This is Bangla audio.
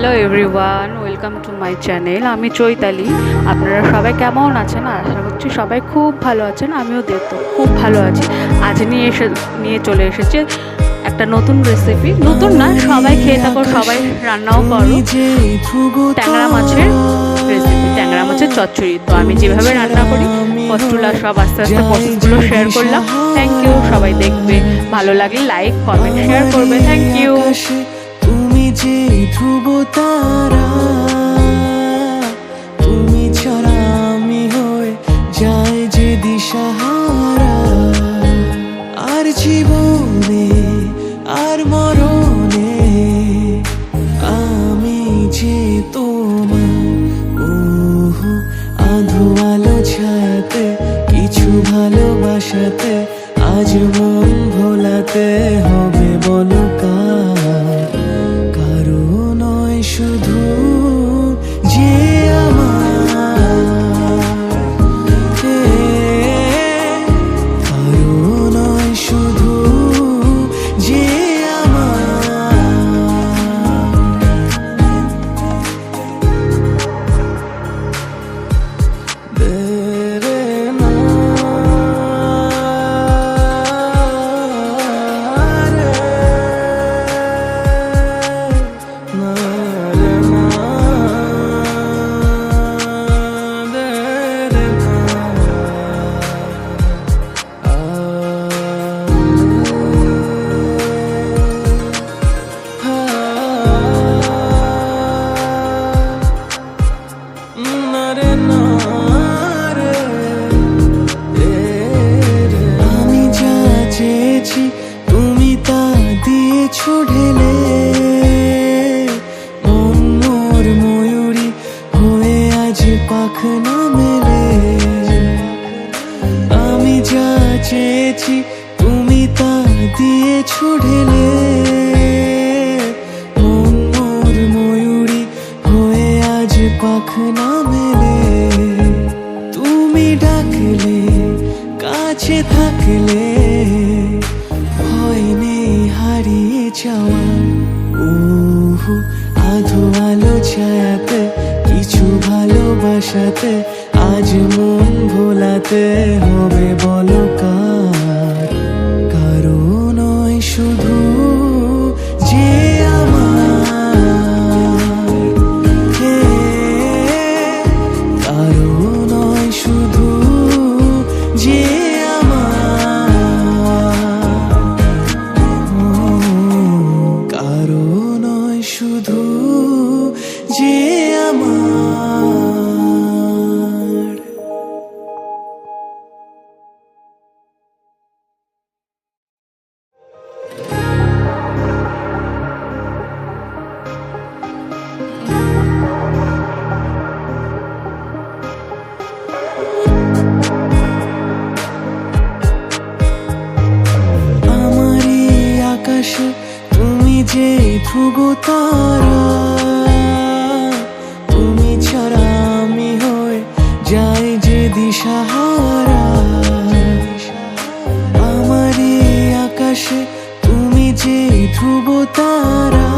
Hello everyone, welcome to my channel. আমি চৈতালি। আপনারা সবাই কেমন আছেন? আশা করছি সবাই খুব ভালো আছেন। আমিও দেখতে খুব ভালো আছি। আজ নিয়ে চলে এসেছি একটা নতুন রেসিপি। নতুন না, সবাই খেয়ে থাকো, সবাই রান্নাও করো। ট্যাংরা মাছের রেসিপি, ট্যাংরা মাছের চচ্চড়ি। তো আমি যেভাবে রান্না করি কষ্টুলা সব আস্তে আস্তে প্রসেসগুলো শেয়ার করলাম। Thank you. সবাই দেখবে, ভালো লাগলে লাইক কমেন্ট শেয়ার করবে। Thank you. তুমি যে ধ্রুব তারা, তুমি ছাড়া আমি হয়ে যায় যে দিশাহারা। আর জীবনে আর মরণে আমি যে তোমার, আধো আলো ছায়াতে কিছু ভালোবাসাতে আজ মন ভোলাতে হবে বলো কারো নয় শুধু যে কারো নয় শুধু যে আমি যা চেয়েছি তুমি তা দিয়েছো ঢেলে। মন মোর ময়ূরী হয়ে আজ পাখনা মেলে। আমি যা চেয়েছি তুমি তা দিয়েছো ঢেলে। মন মোর ময়ূরী হয়ে আজ পাখনা মেলে। তুমি ডাকলে কাছে থাকলে ভয় নেই হারিয়ে যাওয়া। আধো আলো ছায়াতে কিছু ভালোবাসাতে আজ মন ভোলাতে হবে বলো কারো নয় শুধু যে কারো নয় শুধু যে কারো নয় শুধু যে আমার। আমারই আকাশে তুমি যে ধ্রুব তারা, তুমি ছাড়া আমি হয়ে যাই যে দিশাহারা। আমারই আকাশে তুমি যে ধ্রুব তারা,